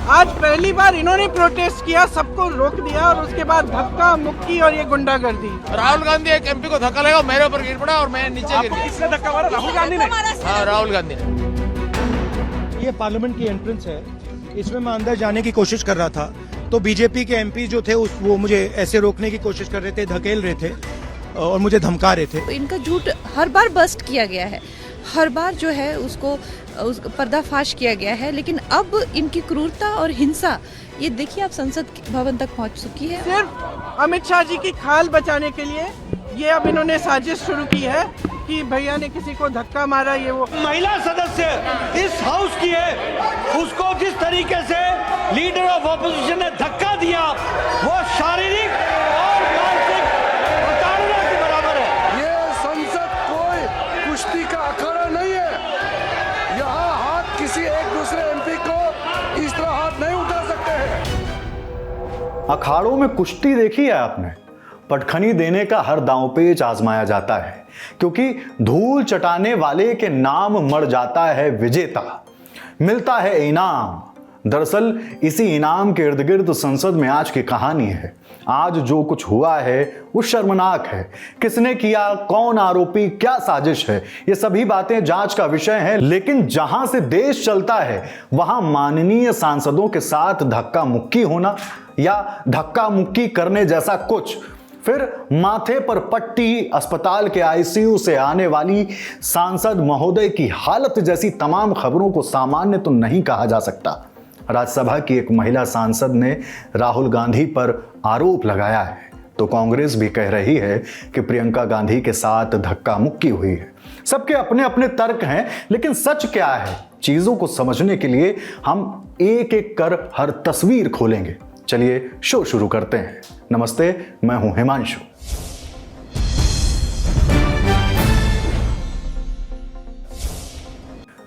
आज पहली बार इन्होंने प्रोटेस्ट किया, सबको रोक दिया और उसके बाद धक्का मुक्की और ये गुंडागर्दी। राहुल गांधी एक एमपी को धक्का लगा, मेरे ऊपर गिर पड़ा और मैं नीचे गिर गया। किसने धक्का मारा? राहुल गांधी ने। हाँ, राहुल गांधी ने। ये पार्लियामेंट की एंट्रेंस है, इसमें मैं अंदर जाने की कोशिश कर रहा था तो बीजेपी के एमपी जो थे वो मुझे ऐसे रोकने की कोशिश कर रहे थे, धकेल रहे थे और मुझे धमका रहे थे। इनका झूठ हर बार बस्ट किया गया है, हर बार जो है उसको पर्दाफाश किया गया है, लेकिन अब इनकी क्रूरता और हिंसा ये देखिए आप संसद भवन तक पहुंच चुकी है। सिर्फ अमित शाह जी की खाल बचाने के लिए ये अब इन्होंने साजिश शुरू की है कि भैया ने किसी को धक्का मारा, ये वो। महिला सदस्य इस हाउस की है, उसको जिस तरीके से लीडर ऑफ ऑपोजिशन ने धक्का दिया वो शारीरिक और मानसिक प्रताड़ना के बराबर है। ये संसद कोई कुश्ती का अखाड़ा नहीं है, यहाँ हाथ किसी एक दूसरे एमपी को इस तरह हाथ नहीं उठा सकते हैं। अखाड़ों में कुश्ती देखी है आपने? पटखनी देने का हर दांवपेच आजमाया जाता है, क्योंकि धूल चटाने वाले के नाम मर जाता है विजेता, मिलता है इनाम। दरअसल इसी इनाम के इर्द गिर्द संसद में आज की कहानी है। आज जो कुछ हुआ है वो शर्मनाक है। किसने किया, कौन आरोपी, क्या साजिश है, ये सभी बातें जांच का विषय हैं। लेकिन जहां से देश चलता है वहां माननीय सांसदों के साथ धक्का मुक्की होना या धक्का मुक्की करने जैसा कुछ, फिर माथे पर पट्टी, अस्पताल के आईसीयू से आने वाली सांसद महोदय की हालत जैसी तमाम खबरों को सामान्य तो नहीं कहा जा सकता। राज्यसभा की एक महिला सांसद ने राहुल गांधी पर आरोप लगाया है तो कांग्रेस भी कह रही है कि प्रियंका गांधी के साथ धक्का मुक्की हुई है। सबके अपने अपने तर्क हैं, लेकिन सच क्या है, चीजों को समझने के लिए हम एक एक कर हर तस्वीर खोलेंगे। चलिए शो शुरू करते हैं। नमस्ते, मैं हूं हिमांशु।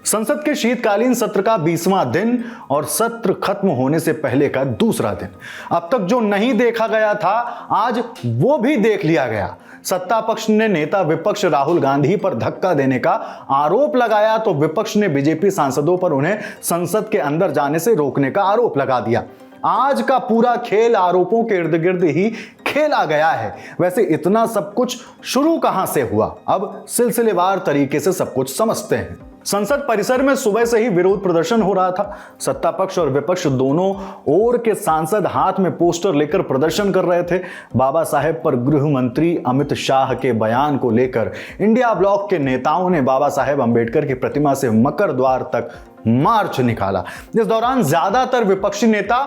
संसद के शीतकालीन सत्र का 20वां दिन और सत्र खत्म होने से पहले का दूसरा दिन। अब तक जो नहीं देखा गया था आज वो भी देख लिया गया। सत्ता पक्ष ने नेता विपक्ष राहुल गांधी पर धक्का देने का आरोप लगाया तो विपक्ष ने बीजेपी सांसदों पर उन्हें संसद के अंदर जाने से रोकने का आरोप लगा दिया। आज का पूरा खेल आरोपों के इर्द गिर्द ही खेला गया है। वैसे इतना सब कुछ शुरू कहां से हुआ, अब सिलसिलेवार तरीके से सब कुछ समझते हैं। संसद परिसर में सुबह से ही विरोध प्रदर्शन हो रहा था। सत्ता पक्ष और विपक्ष दोनों ओर के सांसद हाथ में पोस्टर लेकर प्रदर्शन कर रहे थे। बाबा साहेब पर गृह मंत्री अमित शाह के बयान को लेकर इंडिया ब्लॉक के नेताओं ने बाबा साहेब अंबेडकर की प्रतिमा से मकर द्वार तक मार्च निकाला। इस दौरान ज्यादातर विपक्षी नेता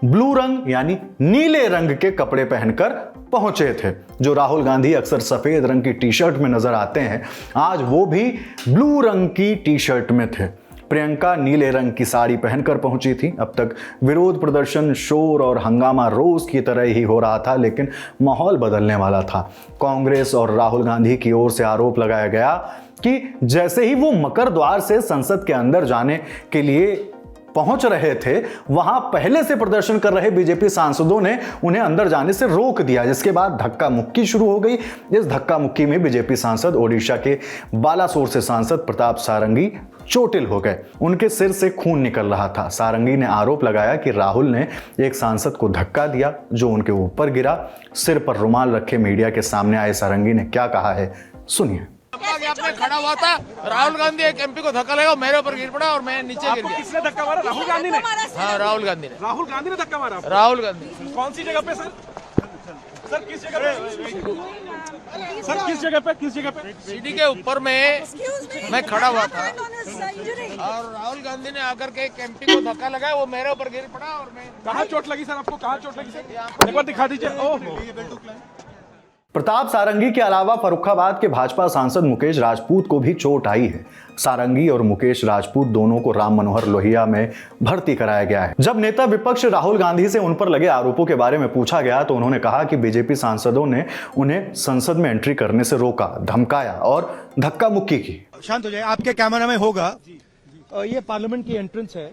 ब्लू रंग यानी नीले रंग के कपड़े पहनकर पहुंचे थे। जो राहुल गांधी अक्सर सफेद रंग की टी शर्ट में नजर आते हैं, आज वो भी ब्लू रंग की टी शर्ट में थे। प्रियंका नीले रंग की साड़ी पहनकर पहुंची थी। अब तक विरोध प्रदर्शन, शोर और हंगामा रोज की तरह ही हो रहा था, लेकिन माहौल बदलने वाला था। कांग्रेस और राहुल गांधी की ओर से आरोप लगाया गया कि जैसे ही वो मकर द्वार से संसद के अंदर जाने के लिए पहुंच रहे थे, वहां पहले से प्रदर्शन कर रहे बीजेपी सांसदों ने उन्हें अंदर जाने से रोक दिया, जिसके बाद धक्का मुक्की शुरू हो गई। इस धक्का मुक्की में बीजेपी सांसद ओडिशा के बालासोर से सांसद प्रताप सारंगी चोटिल हो गए। उनके सिर से खून निकल रहा था। सारंगी ने आरोप लगाया कि राहुल ने एक सांसद को धक्का दिया जो उनके ऊपर गिरा। सिर पर रुमाल रखे मीडिया के सामने आए सारंगी ने क्या कहा है, सुनिए। आपने खड़ा हुआ था, राहुल गांधी एक एमपी को धक्का लगा, मेरे ऊपर गिर पड़ा और मैं नीचे गिर गया। किसने धक्का मारा? राहुल गांधी ने। हाँ, राहुल गांधी ने। राहुल गांधी ने धक्का मारा? राहुल गांधी। कौन सी जगह पे सर? सर किस जगह पे? सर किस जगह पे? किस जगह पे? सीढ़ी के ऊपर में मैं खड़ा हुआ था और राहुल गांधी ने आकर के एक एमपी को धक्का लगाया, वो मेरे ऊपर गिर पड़ा और मैं। कहाँ चोट लगी सर आपको? कहाँ चोट लगी सर? एक बार दिखा दीजिए। ओह, प्रताप सारंगी के अलावा फर्रुखाबाद के भाजपा सांसद मुकेश राजपूत को भी चोट आई है। सारंगी और मुकेश राजपूत दोनों को राम मनोहर लोहिया में भर्ती कराया गया है। जब नेता विपक्ष राहुल गांधी से उन पर लगे आरोपों के बारे में पूछा गया तो उन्होंने कहा कि बीजेपी सांसदों ने उन्हें संसद में एंट्री करने से रोका, धमकाया और धक्का मुक्की की। शांत हो जाए, आपके कैमरा में होगा। ये पार्लियामेंट की एंट्रेंस है,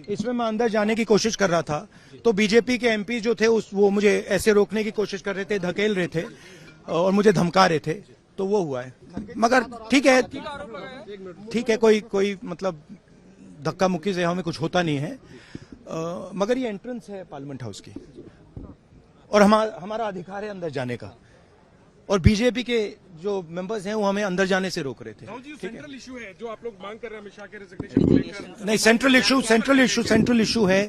इसमें मैं अंदर जाने की कोशिश कर रहा था तो बीजेपी के एमपी जो थे वो मुझे ऐसे रोकने की कोशिश कर रहे थे, धकेल रहे थे और मुझे धमका रहे थे। तो वो हुआ है। मगर ठीक है, कोई मतलब धक्का मुक्की से हमें कुछ होता नहीं है। मगर ये एंट्रेंस है पार्लियामेंट हाउस की और हमारा अधिकार है अंदर जाने का, और बीजेपी के जो मेंबर्स हैं वो हमें अंदर जाने से रोक रहे थे। सेंट्रल इशू है जो आप लोग मांग कर रहे हैं अमित शाह के रेजिग्नेशन को लेकर। नहीं, सेंट्रल इशू है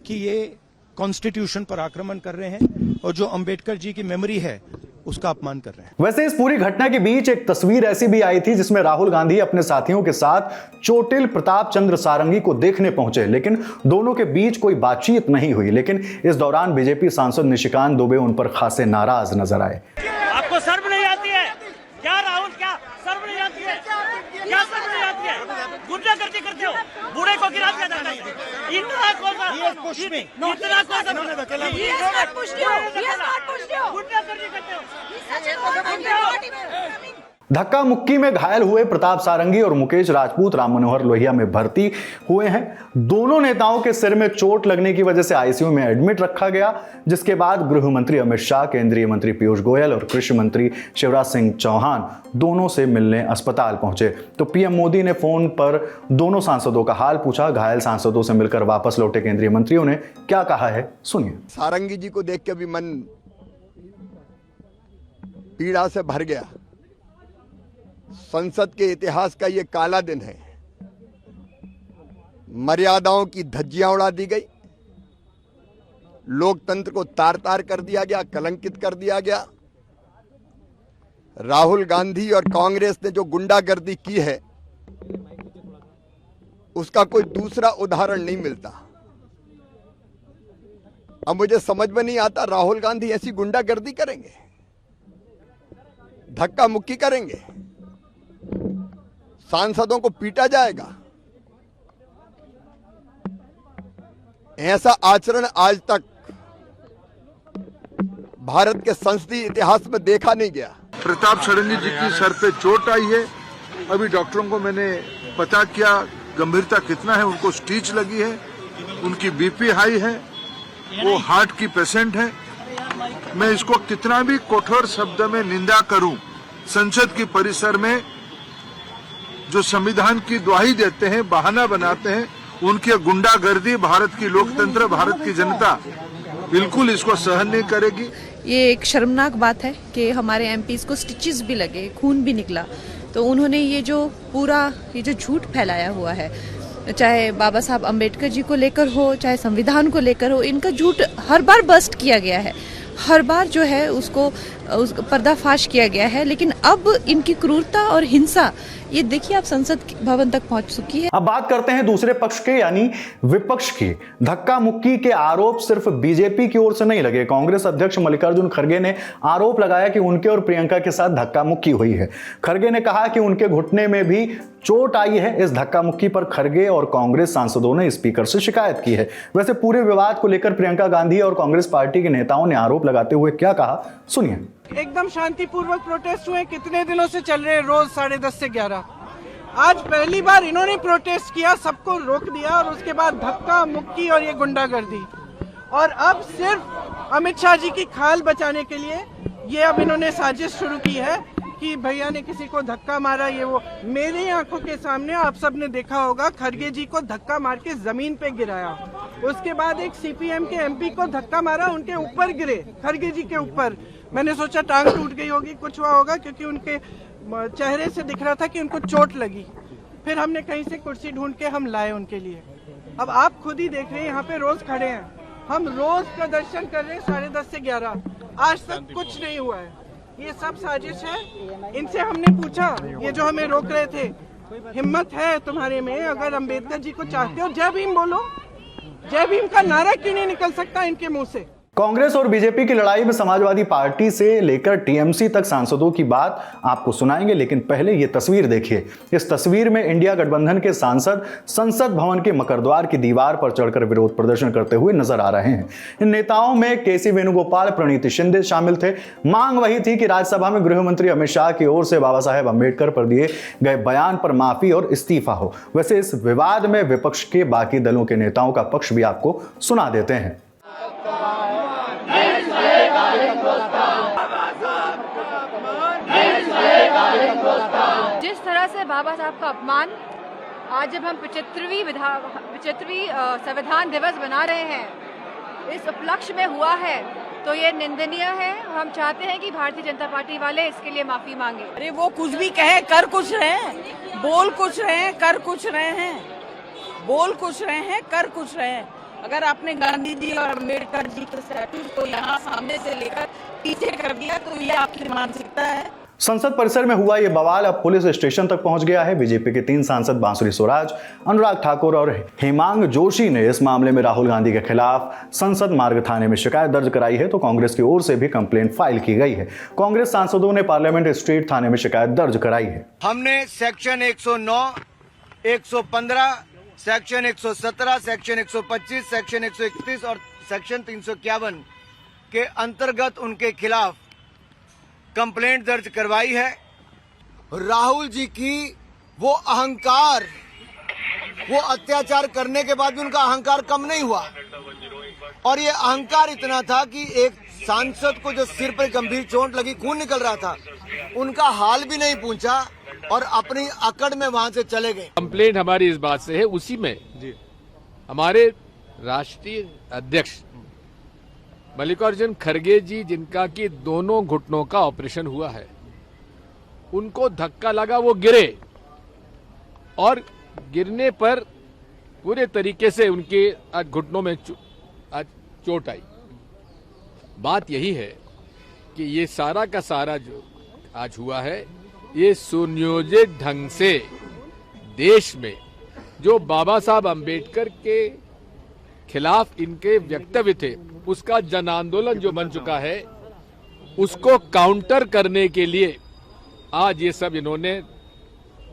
कि ये कॉन्स्टिट्यूशन पर आक्रमण कर रहे हैं और जो अंबेडकर जी की मेमोरी है उसका अपमान कर रहे हैं। वैसे इस पूरी घटना के बीच एक तस्वीर ऐसी भी आई थी जिसमें राहुल गांधी अपने साथियों के साथ चोटिल प्रताप चंद्र सारंगी को देखने पहुंचे, लेकिन दोनों के बीच कोई बातचीत नहीं हुई। लेकिन इस दौरान बीजेपी सांसद निशिकांत दुबे उन पर खासे नाराज नजर आए। आपको शर्म नहीं आती है क्या राहुल? क्या शर्म नहीं आती है? क्या शर्म नहीं आती है? गुंडागर्दी करते हो, बूढ़े को गिरा दिया जाता है। इतना कौन सा गुंडागर्दी करते हो? धक्का मुक्की में घायल हुए प्रताप सारंगी और मुकेश राजपूत राम मनोहर लोहिया में भर्ती हुए हैं। दोनों नेताओं के सिर में चोट लगने की वजह से आईसीयू में एडमिट रखा गया, जिसके बाद गृह मंत्री अमित शाह, केंद्रीय मंत्री पीयूष गोयल और कृषि मंत्री शिवराज सिंह चौहान दोनों से मिलने अस्पताल पहुंचे। तो पीएम मोदी ने फोन पर दोनों सांसदों का हाल पूछा। घायल सांसदों से मिलकर वापस लौटे केंद्रीय मंत्रियों ने क्या कहा है, सुनिए। सारंगी जी को देख के भी मन पीड़ा से भर गया। संसद के इतिहास का ये काला दिन है। मर्यादाओं की धज्जियां उड़ा दी गई, लोकतंत्र को तार तार कर दिया गया, कलंकित कर दिया गया। राहुल गांधी और कांग्रेस ने जो गुंडागर्दी की है उसका कोई दूसरा उदाहरण नहीं मिलता। अब मुझे समझ में नहीं आता, राहुल गांधी ऐसी गुंडागर्दी करेंगे, धक्का मुक्की करेंगे, सांसदों को पीटा जाएगा? ऐसा आचरण आज तक भारत के संसदीय इतिहास में देखा नहीं गया। प्रताप सारंगी जी की सर पे चोट आई है। अभी डॉक्टरों को मैंने पता किया गंभीरता कितना है, उनको स्टिच लगी है, उनकी बीपी हाई है, वो हार्ट की पेशेंट है। मैं इसको कितना भी कठोर शब्द में निंदा करूं, संसद की परिसर में जो संविधान की दुहाई देते हैं, बहाना बनाते हैं, उनकी गुंडागर्दी भारत की लोकतंत्र, भारत की जनता बिल्कुल इसको सहन नहीं करेगी। ये एक शर्मनाक बात है कि हमारे एमपीज को स्टिचेस भी लगे, खून भी निकला। तो उन्होंने ये जो झूठ फैलाया हुआ है, चाहे बाबा साहब अम्बेडकर जी को लेकर हो, चाहे संविधान को लेकर हो, इनका झूठ हर बार बस्ट किया गया है, हर बार जो है उसको पर्दाफाश किया गया है। लेकिन अब इनकी क्रूरता और हिंसा ये देखिए आप संसद भवन तक पहुंच चुकी है। अब बात करते हैं दूसरे पक्ष के यानी विपक्ष की। धक्का मुक्की के आरोप सिर्फ बीजेपी की ओर से नहीं लगे। कांग्रेस अध्यक्ष मल्लिकार्जुन खड़गे ने आरोप लगाया कि उनके और प्रियंका के साथ धक्का मुक्की हुई है। खड़गे ने कहा कि उनके घुटने में भी चोट आई है। इस धक्का मुक्की पर खड़गे और कांग्रेस सांसदों ने स्पीकर से शिकायत की है। वैसे पूरे विवाद को लेकर प्रियंका गांधी और कांग्रेस पार्टी के नेताओं ने आरोप लगाते हुए क्या कहा, सुनिए। एकदम शांतिपूर्वक प्रोटेस्ट हुए, कितने दिनों से चल रहे हैं, रोज 11:30 से 11। आज पहली बार इन्होंने प्रोटेस्ट किया, सबको रोक दिया, और उसके बाद धक्का मुक्की और ये गुंडागर्दी। और अब सिर्फ अमित शाह जी की खाल बचाने के लिए ये अब इन्होंने साजिश शुरू की है कि भैया ने किसी को धक्का मारा, ये वो। मेरी आंखों के सामने आप सबने देखा होगा, खड़गे जी को धक्का मार के जमीन पे गिराया। उसके बाद एक सीपीएम के एमपी को धक्का मारा, उनके ऊपर गिरे, खड़गे जी के ऊपर। मैंने सोचा टांग टूट गई होगी, कुछ हुआ होगा, क्योंकि उनके चेहरे से दिख रहा था कि उनको चोट लगी। फिर हमने कहीं से कुर्सी ढूंढ के हम लाए उनके लिए। अब आप खुद ही देख रहे हैं, यहाँ पे रोज खड़े हैं, हम रोज प्रदर्शन कर रहे हैं 10:30 से 11। आज तक कुछ नहीं हुआ है, ये सब साजिश है। इनसे हमने पूछा, ये जो हमें रोक रहे थे, हिम्मत है तुम्हारे में, अगर अंबेडकर जी को चाहते हो जय भीम बोलो, जय भीम का नारा क्यों नहीं निकल सकता इनके मुंह से? कांग्रेस और बीजेपी की लड़ाई में समाजवादी पार्टी से लेकर टीएमसी तक सांसदों की बात आपको सुनाएंगे, लेकिन पहले ये तस्वीर देखिए। इस तस्वीर में इंडिया गठबंधन के सांसद संसद भवन के मकरद्वार की दीवार पर चढ़कर विरोध प्रदर्शन करते हुए नजर आ रहे हैं। इन नेताओं में केसी वेणुगोपाल, प्रणीति शिंदे शामिल थे। मांग वही थी कि राज्यसभा में गृह मंत्री अमित शाह की ओर से बाबा साहेब अम्बेडकर पर दिए गए बयान पर माफी और इस्तीफा हो। वैसे इस विवाद में विपक्ष के बाकी दलों के नेताओं का पक्ष भी आपको सुना देते हैं। जिस तरह से बाबा साहब का अपमान आज जब हम 75वीं संविधान दिवस मना रहे हैं इस उपलक्ष्य में हुआ है तो ये निंदनीय है। हम चाहते हैं कि भारतीय जनता पार्टी वाले इसके लिए माफी मांगे। अरे वो कुछ भी कहे कर कुछ रहे हैं, बोल कुछ रहे हैं, कर कुछ रहे हैं, बोल कुछ रहे हैं, कर कुछ रहे हैं। अगर आपने गांधी जी और अम्बेडकर जी के स्टैट्यू को यहाँ सामने से लेकर पीछे कर दिया तो ये आपकी मानसिकता है। संसद परिसर में हुआ ये बवाल अब पुलिस स्टेशन तक पहुंच गया है। बीजेपी के 3 सांसद बांसुरी स्वराज, अनुराग ठाकुर और हेमांग जोशी ने इस मामले में राहुल गांधी के खिलाफ संसद मार्ग थाने में शिकायत दर्ज कराई है तो कांग्रेस की ओर से भी कंप्लेंट फाइल की गई है। कांग्रेस सांसदों ने पार्लियामेंट स्ट्रीट थाने में शिकायत दर्ज कराई है। हमने सेक्शन 109, 115, सेक्शन 117, सेक्शन 125, सेक्शन 131 और सेक्शन 351 के अंतर्गत उनके खिलाफ कंप्लेंट दर्ज करवाई है। राहुल जी की वो अहंकार, वो अत्याचार करने के बाद भी उनका अहंकार कम नहीं हुआ और ये अहंकार इतना था कि एक सांसद को जो सिर पर गंभीर चोट लगी, खून निकल रहा था, उनका हाल भी नहीं पूछा और अपनी अकड़ में वहां से चले गए। कंप्लेंट हमारी इस बात से है, उसी में हमारे राष्ट्रीय अध्यक्ष मल्लिकार्जुन खड़गे जी, जिनका कि दोनों घुटनों का ऑपरेशन हुआ है, उनको धक्का लगा, वो गिरे और गिरने पर पूरे तरीके से उनके घुटनों में चोट आई। बात यही है कि ये सारा का सारा जो आज हुआ है ये सुनियोजित ढंग से देश में जो बाबा साहब अंबेडकर के खिलाफ इनके वक्तव्य थे उसका जन आंदोलन जो बन चुका है उसको काउंटर करने के लिए आज ये सब इन्होंने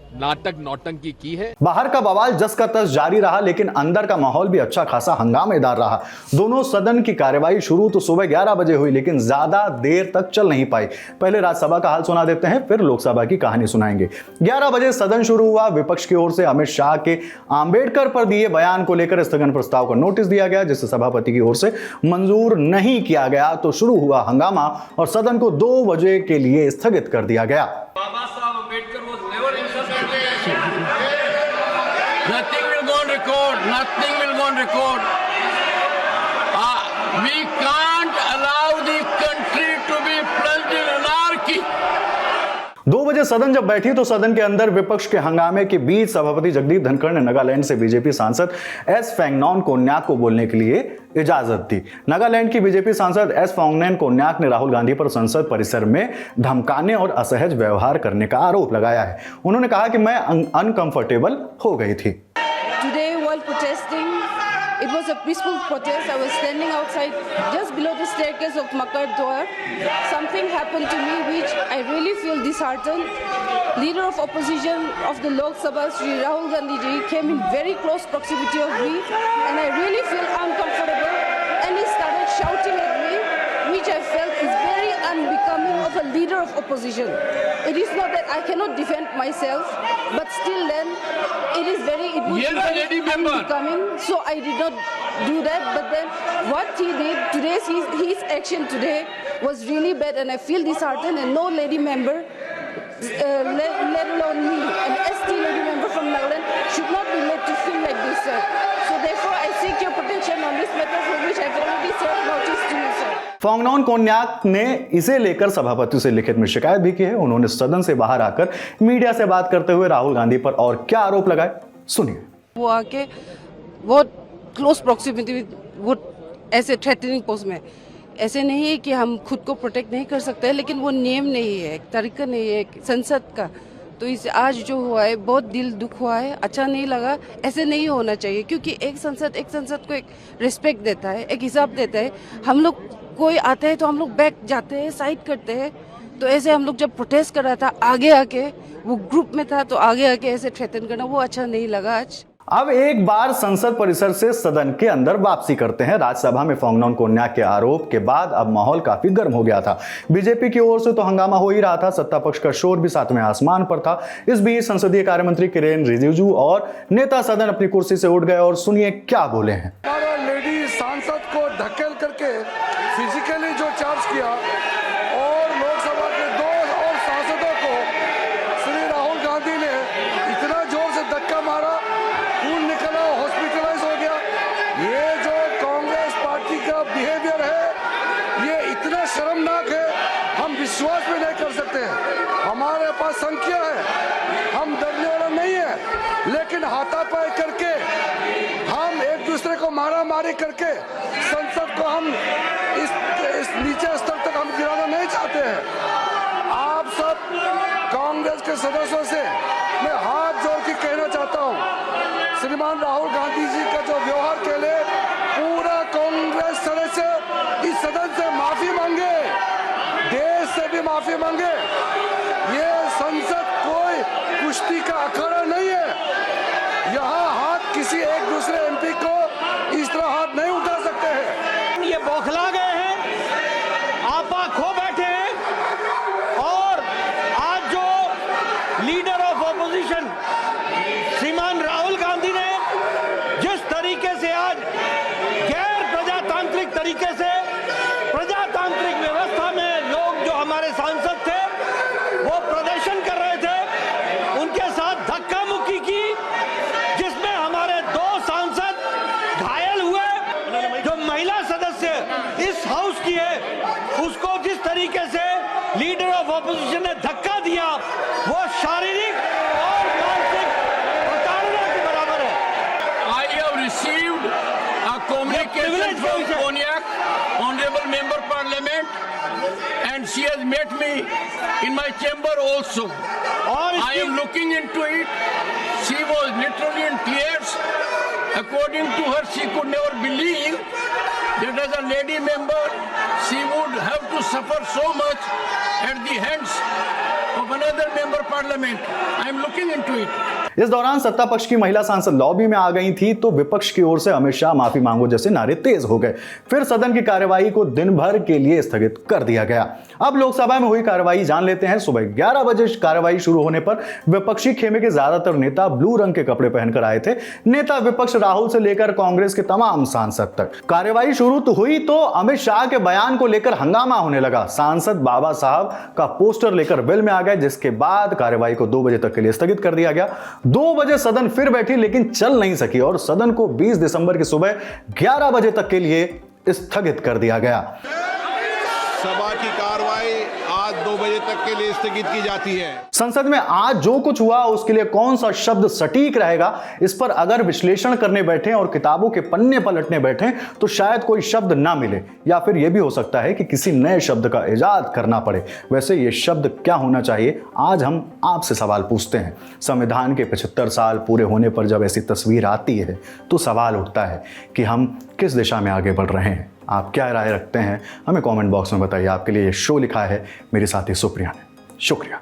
नाटक नौटंकी की है। बाहर का बवाल जस का तस जारी रहा लेकिन अंदर का माहौल भी अच्छा खासा हंगामेदार रहा। दोनों सदन की कार्यवाही शुरू तो सुबह 11 बजे हुई लेकिन ज्यादा देर तक चल नहीं पाई। पहले राज्यसभा का हाल सुना देते हैं, फिर लोकसभा की कहानी सुनाएंगे। 11 बजे सदन शुरू हुआ। विपक्ष की ओर से अमित शाह के आंबेडकर पर दिए बयान को लेकर स्थगन प्रस्ताव को नोटिस दिया गया जिसे सभापति की ओर से मंजूर नहीं किया गया तो शुरू हुआ हंगामा और सदन को 2 बजे के लिए स्थगित कर दिया गया। बाबा Saheb Ambedkar was never insulted. Nothing will go on record. Nothing will go on record. We can't allow the country to be plunged in anarchy. 2 बजे सदन जब बैठी तो सदन के अंदर विपक्ष के हंगामे के बीच सभापति जगदीप धनखड़ ने नागालैंड से बीजेपी सांसद एस फेंगनॉन कोन्याक को बोलने के लिए इजाजत दी। नागालैंड की बीजेपी सांसद एस फेंगनॉन कोन्याक ने राहुल गांधी पर संसद परिसर में धमकाने और असहज व्यवहार करने का आरोप लगाया है। उन्होंने कहा कि मैं अनकंफर्टेबल हो गई थी। Today while protesting, it was a peaceful protest. I was standing outside just below the staircase of Makar Dwar. Something happened to me which I really feel disheartened. Leader of opposition of the Lok Sabha, Shri Rahul Gandhi ji, came in very close proximity of me and I really feel uncomfortable and he started shouting at me which I felt is very unbecoming of a leader of opposition. It is not that I cannot defend myself, but still then it would be very unbecoming, so I did not do that. But then what he did today, his action today was really bad and I feel disheartened and no lady member, let alone me, an ST lady member from Nagaland should not be made to feel like this, sir. So therefore I seek your protection on this matter for which I have already served notice to you, sir. फेंगनॉन Konyak ने इसे लेकर सभापति से लिखित में शिकायत भी की है। उन्होंने सदन से बाहर आकर मीडिया से बात करते हुए राहुल गांधी पर और क्या आरोप लगाए, सुनिए। वो आके बहुत क्लोज प्रॉक्सिमिटी वो ऐसे थ्रेटनिंग पोस्ट में, ऐसे नहीं है कि हम खुद को प्रोटेक्ट नहीं कर सकते, लेकिन वो नियम नहीं है, एक तरीका नहीं है संसद का। तो इस आज जो हुआ है बहुत दिल दुख हुआ है, अच्छा नहीं लगा, ऐसे नहीं होना चाहिए क्योंकि एक संसद को एक रिस्पेक्ट देता है, एक हिसाब देता है। हम लोग कोई आता है तो हम लोग बैक जाते हैं, साइड करते हैं। तो ऐसे हम लोग जब प्रोटेस्ट कर रहा था आगे आके, वो ग्रुप में था तो आगे आके ऐसे थ्रेटन करना वो अच्छा नहीं लगा आज। अब एक बार संसद परिसर से सदन के अंदर वापसी करते हैं। राज्यसभा में फेंगनॉन कोन्याक के आरोप के बाद अब माहौल काफी गर्म हो गया था। बीजेपी की ओर से तो हंगामा हो ही रहा था, सत्ता पक्ष का शोर भी सातवें आसमान पर था। इस बीच संसदीय कार्य मंत्री किरेन रिजिजू और नेता सदन अपनी कुर्सी से उठ गए और सुनिए क्या बोले हैं। लेडी सांसद को धकेल करके फिजिकली जो चार्ज किया और लोकसभा के 2 और सांसदों को लेकिन हाथापाई करके हम एक दूसरे को मारा मारी करके संसद को हम इस नीचे स्तर तक हम गिराना नहीं चाहते हैं। आप सब कांग्रेस के सदस्यों से मैं हाथ जोड़ के कहना चाहता हूं, श्रीमान राहुल गांधी जी का जो व्यवहार के लिए पूरा कांग्रेस सदस्य इस सदन से माफी मांगे, देश से भी माफी मांगे। ये संसद कोई कुश्ती का अखाड़ा नहीं है। यहाँ हाथ किसी एक दूसरे एमपी को इस तरह हाथ नहीं उठा सकते हैं। ये बौखला गए हैं, आपा खो बैठे हैं। और आज जो लीडर ऑफ ऑपोजिशन श्रीमान राहुल गांधी ने जिस तरीके से आज गैर प्रजातांत्रिक तरीके से प्रजातांत्रिक व्यवस्था में लोग जो हमारे सांसद थे वो प्रदर्शन कर रहे थे, उनके साथ धक्का मुक्की की, जिसमें हमारे 2 सांसद घायल हुए। जो महिला सदस्य इस हाउस की है, उसको जिस तरीके से लीडर ऑफ ऑपोजिशन ने धक्का दिया, वो शारीरिक और मानसिक प्रताड़ना के बराबर है। I have received a communication from Konyak, Honorable Member Parliament, and she has met me in my chamber also. I am looking into it. She was literally in tears. According to her, she could never believe that as a lady member, she would have to suffer so much at the hands of another member parliament. I am looking into it. इस दौरान सत्ता पक्ष की महिला सांसद lobby में आ गई थी तो विपक्ष की ओर से अमित शाह माफी मांगो जैसे नारे तेज हो गए। फिर सदन की कार्यवाही को दिन भर के लिए स्थगित कर दिया गया। अब लोकसभा में हुई कार्यवाही जान लेते हैं। सुबह 11 बजे कार्यवाही शुरू होने पर विपक्षी खेमे के ज्यादातर नेता ब्लू रंग के कपड़े पहनकर आए थे। नेता विपक्ष राहुल से लेकर कांग्रेस के तमाम सांसद तक। कार्यवाही शुरू तो हुई तो अमित शाह के बयान को लेकर हंगामा होने लगा। सांसद बाबा साहब का पोस्टर लेकर वेल में आ गए, जिसके बाद कार्यवाही को 2 बजे तक के लिए स्थगित कर दिया गया। 2 बजे सदन फिर बैठी लेकिन चल नहीं सकी और सदन को 20 दिसंबर की सुबह 11 बजे तक के लिए स्थगित कर दिया गया। सभा की कार्रवाई आज 2 बजे तक के लिए स्थगित की जाती है। संसद में आज जो कुछ हुआ उसके लिए कौन सा शब्द सटीक रहेगा, इस पर अगर विश्लेषण करने बैठे और किताबों के पन्ने पलटने बैठे तो शायद कोई शब्द ना मिले, या फिर यह भी हो सकता है कि किसी नए शब्द का इजाद करना पड़े। वैसे ये शब्द क्या होना चाहिए, आज हम आपसे सवाल पूछते हैं। संविधान के 75 साल पूरे होने पर जब ऐसी तस्वीर आती है तो सवाल उठता है कि हम किस दिशा में आगे बढ़ रहे हैं। आप क्या राय रखते हैं हमें कमेंट बॉक्स में बताइए। आपके लिए ये शो लिखा है मेरे साथी सुप्रिया ने। शुक्रिया।